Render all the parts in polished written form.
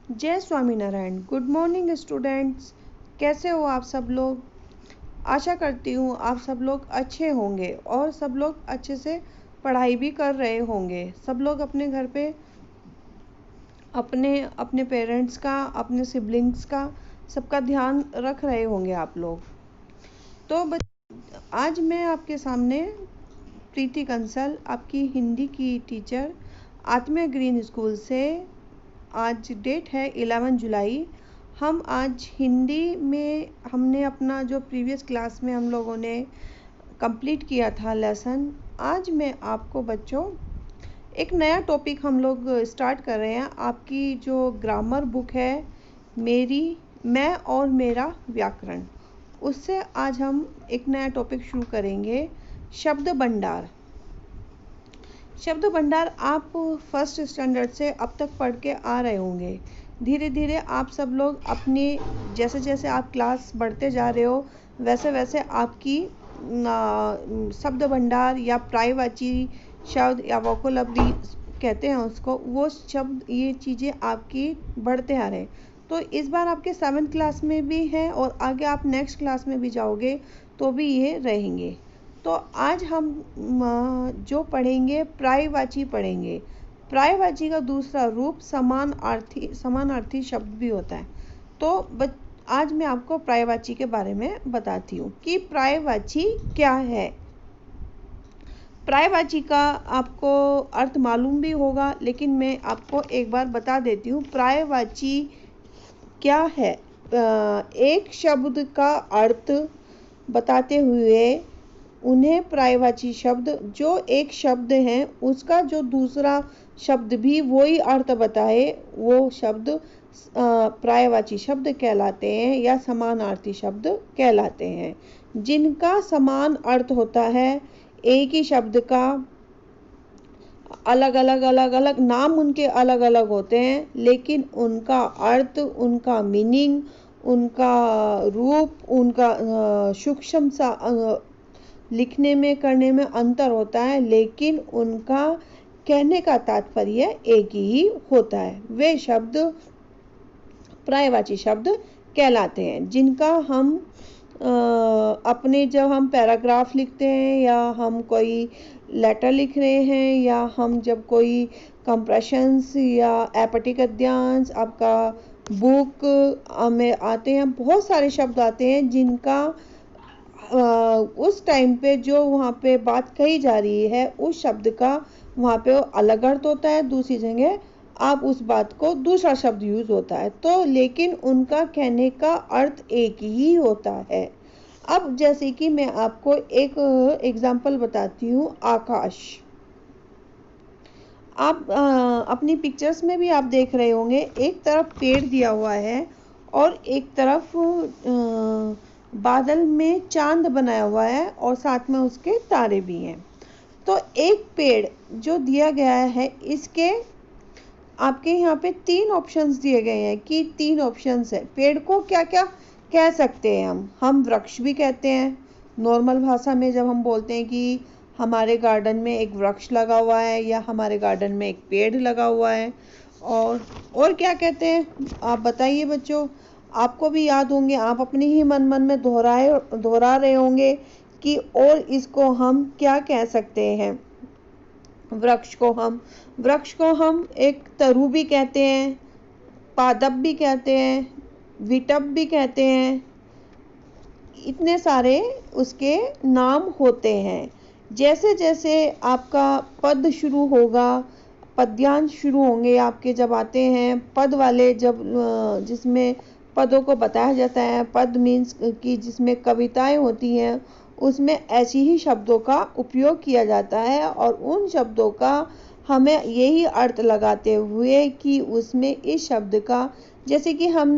जय Swaminarayan. Good morning students. कैसे हो आप सब लोग? आशा करती हूँ आप सब लोग अच्छे होंगे और सब लोग अच्छे से पढ़ाई भी कर रहे होंगे। सब लोग अपने घर पे अपने अपने पेरेंट्स का, अपने सिबलिंग्स का, सबका ध्यान रख रहे होंगे आप लोग। तो आज मैं आपके सामने प्रीति कंसल, आपकी हिंदी की टीचर, आत्मीय ग्रीन स्कूल से। आज डेट है 11 जुलाई। हम आज हिंदी में हमने अपना जो प्रीवियस क्लास में हम लोगों ने कंप्लीट किया था लेसन, आज मैं आपको बच्चों एक नया टॉपिक हम लोग स्टार्ट कर रहे हैं। आपकी जो ग्रामर बुक है मैं और मेरा व्याकरण, उससे आज हम एक नया टॉपिक शुरू करेंगे, शब्द भंडार। शब्द भंडार आप फर्स्ट स्टैंडर्ड से अब तक पढ़ के आ रहे होंगे। धीरे धीरे आप सब लोग अपने जैसे जैसे आप क्लास बढ़ते जा रहे हो वैसे वैसे आपकी शब्द भंडार या पर्यायवाची शब्द या वोकैबुलरी कहते हैं उसको, वो शब्द, ये चीज़ें आपकी बढ़ते आ रहे हैं। तो इस बार आपके 7th क्लास में भी है और आगे आप नेक्स्ट क्लास में भी जाओगे तो भी ये रहेंगे। तो आज हम जो पढ़ेंगे पर्यायवाची पढ़ेंगे। पर्यायवाची का दूसरा रूप समानार्थी शब्द भी होता है। तो आज मैं आपको पर्यायवाची के बारे में बताती हूँ कि पर्यायवाची क्या है। पर्यायवाची का आपको अर्थ मालूम भी होगा, लेकिन मैं आपको एक बार बता देती हूँ पर्यायवाची क्या है। एक शब्द का अर्थ बताते हुए उन्हें पर्यायवाची शब्द, जो एक शब्द है उसका जो दूसरा शब्द भी वही अर्थ बताए, वो शब्द पर्यायवाची शब्द कहलाते हैं या समानार्थी शब्द कहलाते हैं। जिनका समान अर्थ होता है, एक ही शब्द का अलग अलग नाम उनके अलग अलग होते हैं, लेकिन उनका अर्थ, उनका मीनिंग, उनका रूप, उनका सूक्ष्म सा लिखने में करने में अंतर होता है, लेकिन उनका कहने का तात्पर्य एक ही होता है। वे शब्द पर्यायवाची शब्द कहलाते हैं, जिनका हम अपने जब हम पैराग्राफ लिखते हैं या हम कोई लेटर लिख रहे हैं या हम जब कोई कंप्रेशंस या एपटिक गद्यांश आपका बुक में आते हैं, बहुत सारे शब्द आते हैं जिनका उस टाइम पे जो वहाँ पे बात कही जा रही है उस शब्द का वहाँ पे अलग अर्थ होता है, दूसरी जगह आप उस बात को दूसरा शब्द यूज होता है, तो लेकिन उनका कहने का अर्थ एक ही होता है। अब जैसे कि मैं आपको एक एग्जांपल बताती हूँ, आकाश। आप अपनी पिक्चर्स में भी आप देख रहे होंगे, एक तरफ पेड़ दिया हुआ है और एक तरफ बादल में चांद बनाया हुआ है और साथ में उसके तारे भी हैं। तो एक पेड़ जो दिया गया है, इसके आपके यहाँ पे 3 ऑप्शंस दिए गए हैं कि 3 ऑप्शंस है। पेड़ को क्या क्या कह सकते हैं हम वृक्ष भी कहते हैं। नॉर्मल भाषा में जब हम बोलते हैं कि हमारे गार्डन में एक वृक्ष लगा हुआ है या हमारे गार्डन में एक पेड़ लगा हुआ है, और क्या कहते हैं आप बताइए बच्चों, आपको भी याद होंगे, आप अपने ही मन में दोहरा रहे होंगे कि और इसको हम क्या कह सकते हैं। वृक्ष को हम एक तरु भी कहते हैं, पादप भी कहते हैं, विटप भी कहते हैं। इतने सारे उसके नाम होते हैं। जैसे जैसे आपका पद शुरू होगा, पद्यांश शुरू होंगे आपके, जब आते हैं पद वाले, जब जिसमें पदों को बताया जाता है, पद मीन्स कि जिसमें कविताएं होती हैं, उसमें ऐसी ही शब्दों का उपयोग किया जाता है और उन शब्दों का हमें यही अर्थ लगाते हुए कि उसमें इस शब्द का, जैसे कि हम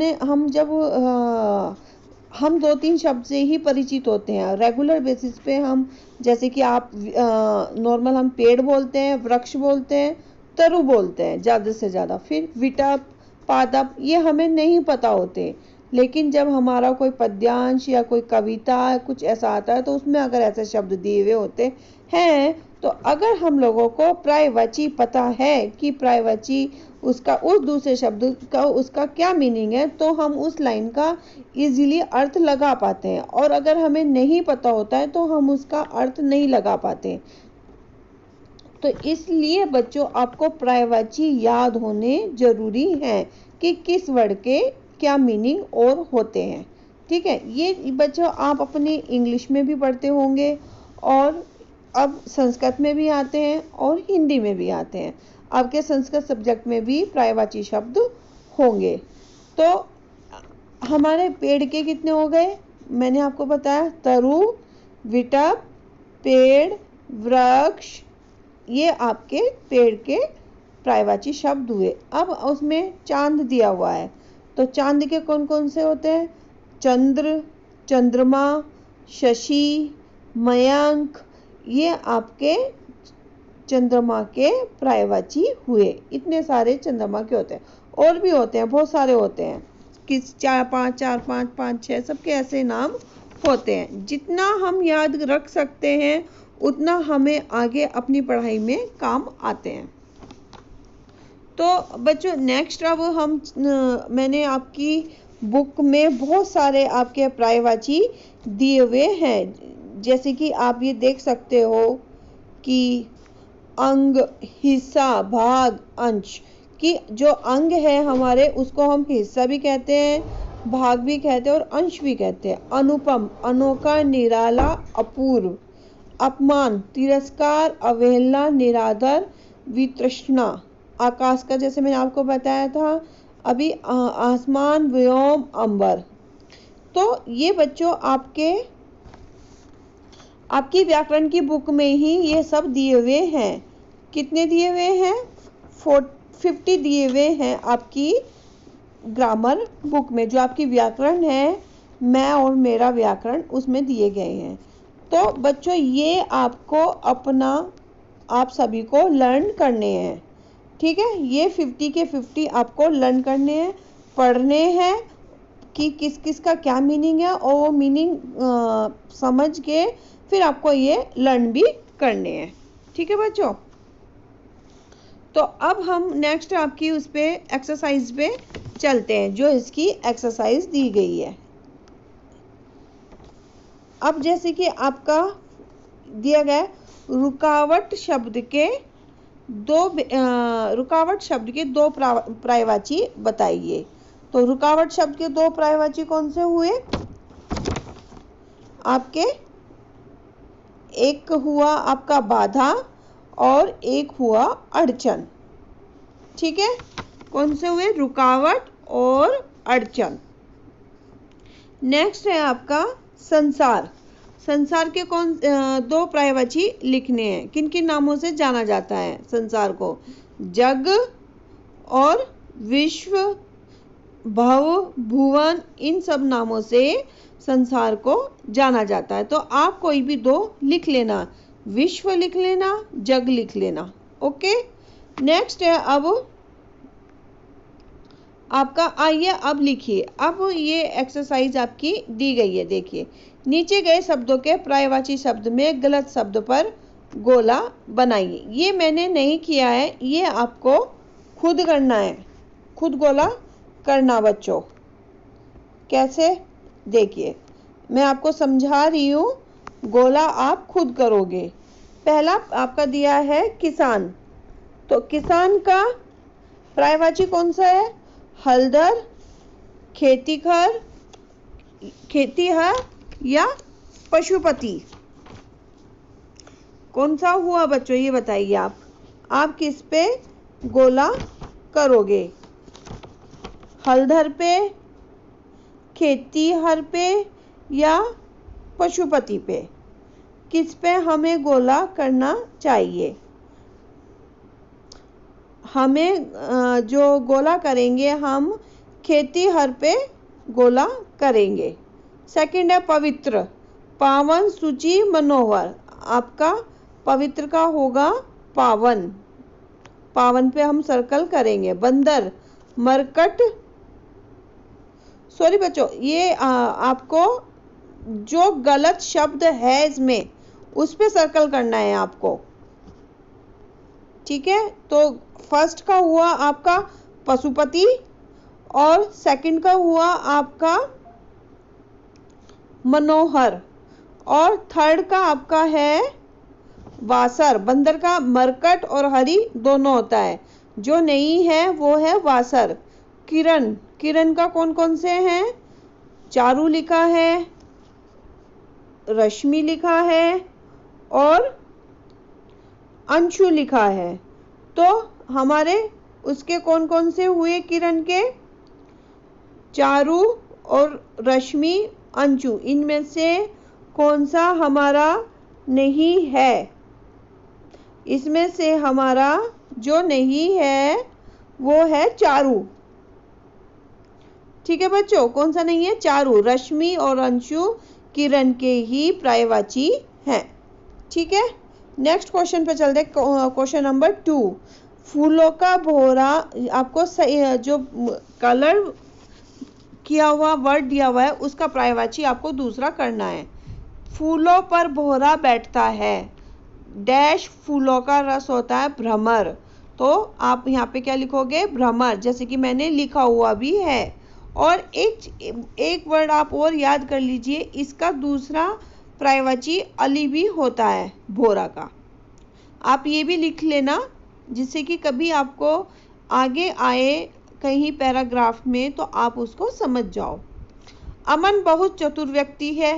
2-3 शब्द से ही परिचित होते हैं रेगुलर बेसिस पे। हम जैसे कि आप नॉर्मल हम पेड़ बोलते हैं, वृक्ष बोलते हैं, तरु बोलते हैं ज़्यादा से ज़्यादा, फिर विटप, पादप ये हमें नहीं पता होते। लेकिन जब हमारा कोई पद्यांश या कोई कविता कुछ ऐसा आता है तो उसमें अगर ऐसे शब्द दिए हुए होते हैं, तो अगर हम लोगों को पर्यायवाची पता है कि पर्यायवाची उसका उस दूसरे शब्द का उसका क्या मीनिंग है, तो हम उस लाइन का इजीली अर्थ लगा पाते हैं। और अगर हमें नहीं पता होता है तो हम उसका अर्थ नहीं लगा पाते। तो इसलिए बच्चों आपको पर्यायवाची याद होने जरूरी हैं कि किस वर्ड के क्या मीनिंग और होते हैं। ठीक है, ये बच्चों आप अपने इंग्लिश में भी पढ़ते होंगे और अब संस्कृत में भी आते हैं और हिंदी में भी आते हैं। आपके संस्कृत सब्जेक्ट में भी पर्यायवाची शब्द होंगे। तो हमारे पेड़ के कितने हो गए, मैंने आपको बताया, तरु, विटप, पेड़, वृक्ष, ये आपके पेड़ के पर्यायवाची शब्द हुए। अब उसमें चांद दिया हुआ है, तो चांद के कौन कौन से होते हैं, चंद्र, चंद्रमा, शशि, मयंक, ये आपके चंद्रमा के पर्यायवाची हुए। इतने सारे चंद्रमा के होते हैं, और भी होते हैं, बहुत सारे होते हैं, किस 4 5 5 6 सबके ऐसे नाम होते हैं। जितना हम याद रख सकते हैं उतना हमें आगे अपनी पढ़ाई में काम आते हैं। तो बच्चों नेक्स्ट अब हम मैंने आपकी बुक में बहुत सारे आपके पर्यायवाची दिए हुए हैं, जैसे कि आप ये देख सकते हो कि अंग, हिस्सा, भाग, अंश, कि जो अंग है हमारे उसको हम हिस्सा भी कहते हैं, भाग भी कहते हैं और अंश भी कहते हैं। अनुपम, अनोखा, निराला, अपूर्व। अपमान, तिरस्कार, अवहेलना, निरादर, वितृष्णा। आकाश का जैसे मैंने आपको बताया था अभी, आसमान, व्योम, अंबर। तो ये बच्चों आपकी व्याकरण की बुक में ही ये सब दिए हुए हैं। कितने दिए हुए हैं, 50 दिए हुए हैं आपकी ग्रामर बुक में, जो आपकी व्याकरण है, मैं और मेरा व्याकरण, उसमें दिए गए हैं। तो बच्चों ये आपको अपना, आप सभी को लर्न करने हैं। ठीक है, ये 50 के 50 आपको लर्न करने हैं, पढ़ने हैं कि किस किस का क्या मीनिंग है, और वो मीनिंग समझ के फिर आपको ये लर्न भी करने हैं। ठीक है बच्चों, तो अब हम नेक्स्ट आपकी उस पे एक्सरसाइज पे चलते हैं, जो इसकी एक्सरसाइज दी गई है। अब जैसे कि आपका दिया गया रुकावट शब्द के दो पर्यायवाची बताइए। तो रुकावट शब्द के दो पर्यायवाची कौन से हुए आपके, एक हुआ आपका बाधा और एक हुआ अड़चन। ठीक है, कौन से हुए, रुकावट और अड़चन। नेक्स्ट है आपका संसार। संसार के दो पर्यायवाची लिखने हैं। किन किन नामों से जाना जाता है संसार को, जग और विश्व, भव, भुवन, इन सब नामों से संसार को जाना जाता है। तो आप कोई भी दो लिख लेना, विश्व लिख लेना, जग लिख लेना। ओके, नेक्स्ट है अब आपका, आइए अब लिखिए। अब ये एक्सरसाइज आपकी दी गई है, देखिए नीचे गए शब्दों के पर्यायवाची शब्द में गलत शब्द पर गोला बनाइए। ये मैंने नहीं किया है, ये आपको खुद करना है, खुद गोला करना बच्चों। कैसे, देखिए मैं आपको समझा रही हूँ, गोला आप खुद करोगे। पहला आपका दिया है किसान, तो किसान का पर्यायवाची कौन सा है, हलदर, खेतीहर या पशुपति। कौन सा हुआ बच्चों, ये बताइए आप किस पे गोला करोगे, हलधर पे, खेतीहर पे या पशुपति पे, किस पे हमें गोला करना चाहिए। हमें जो गोला करेंगे हम खेतीहर पे गोला करेंगे। सेकंड है पवित्र, पावन, शुचि, मनोहर। आपका पवित्र का होगा पावन, पावन पे हम सर्कल करेंगे। बंदर, मरकट, सॉरी बच्चों, ये आपको जो गलत शब्द है इसमें उस पे सर्कल करना है आपको। ठीक है, तो फर्स्ट का हुआ आपका पशुपति और सेकंड का हुआ आपका मनोहर और थर्ड का आपका है वासर। बंदर का मरकट और हरि दोनों होता है, जो नहीं है वो है वासर। किरण, किरण का कौन कौन से हैं? चारू लिखा है, रश्मि लिखा है और अंशु लिखा है। तो हमारे उसके कौन कौन से हुए किरण के? चारू और रश्मि, अंशु, इनमें से कौन सा हमारा नहीं है? इसमें से हमारा जो नहीं है वो है चारू। ठीक है बच्चों, कौन सा नहीं है? चारू। रश्मि और अंशु किरण के ही पर्यायवाची हैं। ठीक है, नेक्स्ट क्वेश्चन पे चलते हैं, क्वेश्चन नंबर 2। फूलों का भौरा, आपको जो कलर किया हुआ वर्ड दिया हुआ है उसका पर्यायवाची आपको दूसरा करना है। फूलों पर भौरा बैठता है, डैश फूलों का रस होता है भ्रमर। तो आप यहाँ पे क्या लिखोगे? भ्रमर, जैसे कि मैंने लिखा हुआ भी है। और एक वर्ड आप और याद कर लीजिए, इसका दूसरा पर्यायवाची अली भी होता है भौरा का। आप ये भी लिख लेना, जिससे कि कभी आपको आगे आए कहीं पैराग्राफ में तो आप उसको समझ जाओ। अमन बहुत चतुर व्यक्ति है,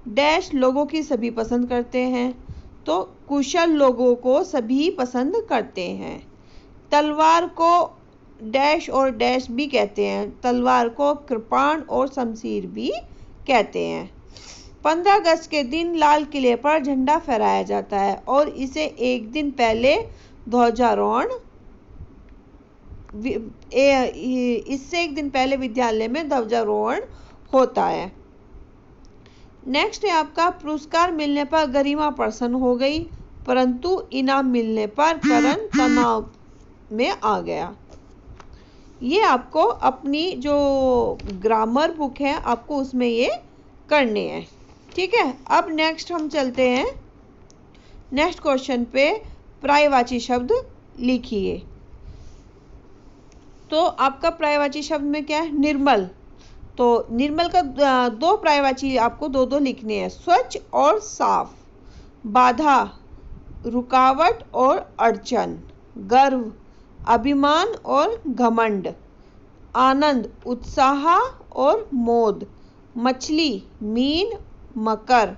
डैश लोगों की सभी पसंद करते हैं। तो कुशल लोगों को सभी पसंद करते हैं। तलवार को डैश और डैश भी कहते हैं, तलवार को कृपाण और शमशीर भी कहते हैं। 15 अगस्त के दिन लाल किले पर झंडा फहराया जाता है और इसे एक दिन पहले ध्वजारोहण, इससे एक दिन पहले विद्यालय में ध्वजारोहण होता है। नेक्स्ट है आपका पुरस्कार मिलने पर गरिमा प्रसन्न हो गई, परंतु इनाम मिलने पर करण तनाव में आ गया। ये आपको अपनी जो ग्रामर बुक है आपको उसमें ये करने हैं। ठीक है, अब नेक्स्ट हम चलते हैं नेक्स्ट क्वेश्चन पे। पर्यायवाची शब्द लिखिए। तो आपका पर्यायवाची शब्द में क्या है? निर्मल। तो निर्मल का दो पर्यायवाची आपको दो दो लिखने हैं, स्वच्छ और साफ। बाधा, रुकावट और अड़चन। गर्व, अभिमान और घमंड। आनंद, उत्साह और मोद। मछली, मीन, मकर।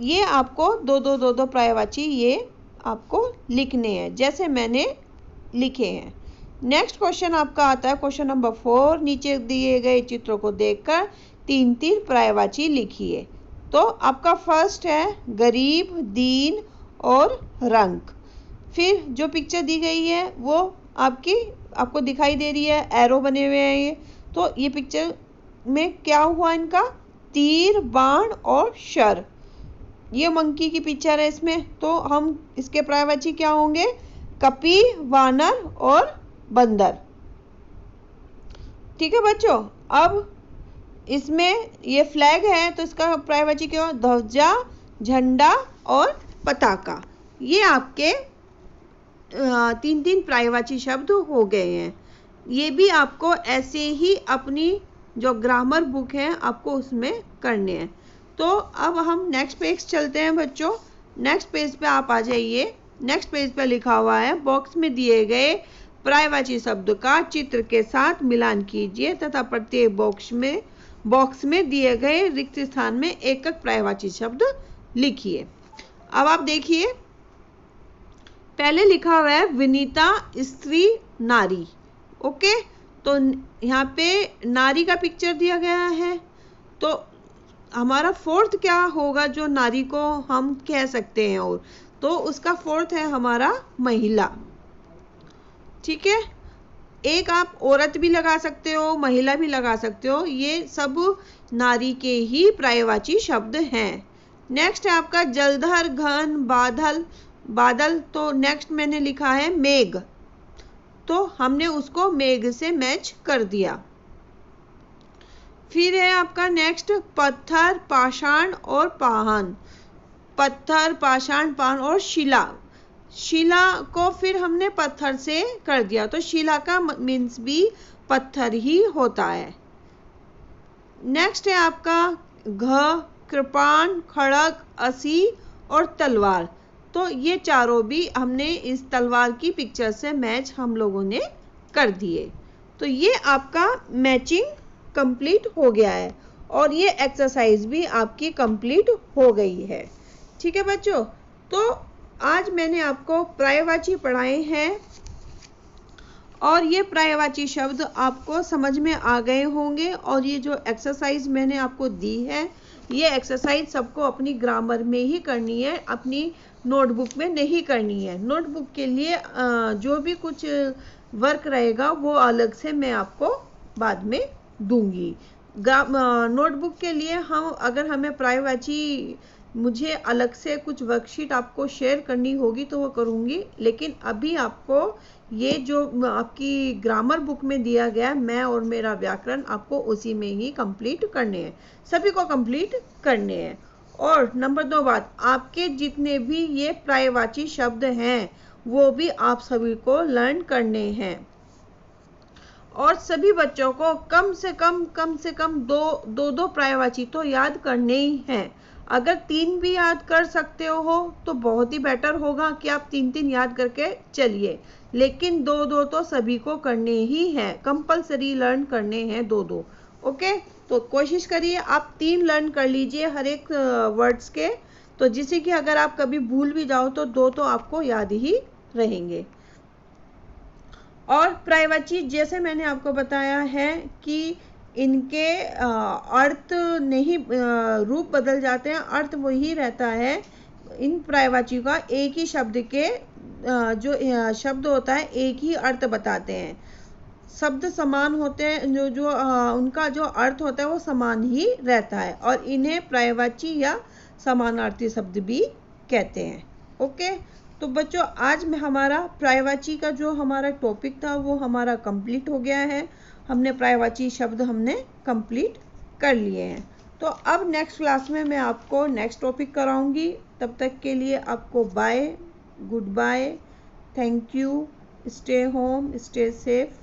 ये आपको दो दो पर्यायवाची ये आपको लिखने हैं, जैसे मैंने लिखे हैं। नेक्स्ट क्वेश्चन आपका आता है क्वेश्चन नंबर 4। नीचे दिए गए चित्रों को देखकर 3 पर्यायवाची लिखिए। तो आपका फर्स्ट है गरीब, दीन और रंक। फिर जो पिक्चर दी गई है वो आपको दिखाई दे रही है, एरो बने हुए हैं ये। तो ये पिक्चर में क्या हुआ इनका? तीर, बाण और शर। ये मंकी की पिक्चर है इसमें, तो हम इसके पर्यायवाची क्या होंगे? कपि, वानर और बंदर। ठीक है बच्चों, अब इसमें ये फ्लैग है तो इसका पर्यायवाची क्या हो? ध्वजा, झंडा और पताका। ये आपके 3 पर्यायवाची शब्द हो गए हैं। ये भी आपको ऐसे ही अपनी जो ग्रामर बुक है आपको उसमें करने हैं। तो अब हम नेक्स्ट पेज चलते हैं बच्चों। नेक्स्ट पेज पे आप आ जाइए। नेक्स्ट पेज पे लिखा हुआ है, बॉक्स में दिए गए पर्यायवाची शब्द का चित्र के साथ मिलान कीजिए तथा प्रत्येक बॉक्स में दिए गए रिक्त स्थान में एक एक पर्यायवाची शब्द लिखिए। अब आप देखिए, पहले लिखा हुआ है विनीता, स्त्री, नारी। ओके, तो यहाँ पे नारी का पिक्चर दिया गया है, तो हमारा फोर्थ क्या होगा जो नारी को हम कह सकते हैं? और तो उसका फोर्थ है हमारा महिला। ठीक है, एक आप औरत भी लगा सकते हो, महिला भी लगा सकते हो, ये सब नारी के ही पर्यायवाची शब्द हैं। नेक्स्ट है आपका जलधर, घन, बादल। तो नेक्स्ट मैंने लिखा है मेघ, तो हमने उसको मेघ से मैच कर दिया। फिर है आपका नेक्स्ट पत्थर, पाषाण और पाहन। पत्थर, पाषाण, पाहन और शिला। शिला को फिर हमने पत्थर से कर दिया, तो शिला का मीन्स भी पत्थर ही होता है। नेक्स्ट है आपका घ, कृपाण, खड़ग, असी और तलवार। तो ये चारों भी हमने इस तलवार की पिक्चर से मैच हम लोगों ने कर दिए। तो ये आपका मैचिंग कंप्लीट हो गया है और ये एक्सरसाइज भी आपकी कंप्लीट हो गई है। ठीक है बच्चों, तो आज मैंने आपको पर्यायवाची पढ़ाए हैं और ये पर्यायवाची शब्द आपको समझ में आ गए होंगे। और ये जो एक्सरसाइज मैंने आपको दी है, ये एक्सरसाइज सबको अपनी ग्रामर में ही करनी है, अपनी नोटबुक में नहीं करनी है। नोटबुक के लिए जो भी कुछ वर्क रहेगा वो अलग से मैं आपको बाद में दूंगी। नोटबुक के लिए अगर हमें पर्यायवाची मुझे अलग से कुछ वर्कशीट आपको शेयर करनी होगी तो वो करूँगी, लेकिन अभी आपको ये जो आपकी ग्रामर बुक में दिया गया मैं और मेरा व्याकरण, आपको उसी में ही कंप्लीट करने हैं, सभी को कंप्लीट करने हैं। और नंबर 2 बात, आपके जितने भी ये पर्यायवाची शब्द हैं वो भी आप सभी को लर्न करने हैं और सभी बच्चों को कम से कम दो पर्यायवाची तो याद करने ही हैं। अगर 3 भी याद कर सकते हो तो बहुत ही बेटर होगा कि आप 3 याद करके चलिए, लेकिन 2 तो सभी को करने ही हैं, कंपलसरी लर्न करने हैं 2। ओके, तो कोशिश करिए आप 3 लर्न कर लीजिए हर एक वर्ड्स के, तो जिससे कि अगर आप कभी भूल भी जाओ तो 2 तो आपको याद ही रहेंगे। और पर्यायवाची जैसे मैंने आपको बताया है कि इनके अर्थ नहीं, रूप बदल जाते हैं, अर्थ वही रहता है। इन पर्यायवाची का एक ही शब्द के जो शब्द होता है एक ही अर्थ बताते हैं, शब्द समान होते हैं, जो उनका जो अर्थ होता है वो समान ही रहता है और इन्हें पर्यायवाची या समानार्थी शब्द भी कहते हैं। ओके, तो बच्चों आज में हमारा पर्यायवाची का जो हमारा टॉपिक था वो हमारा कंप्लीट हो गया है। हमने पर्यायवाची शब्द हमने कंप्लीट कर लिए हैं। तो अब नेक्स्ट क्लास में मैं आपको नेक्स्ट टॉपिक कराऊंगी। तब तक के लिए आपको bye, good bye, thank you, stay home, stay safe.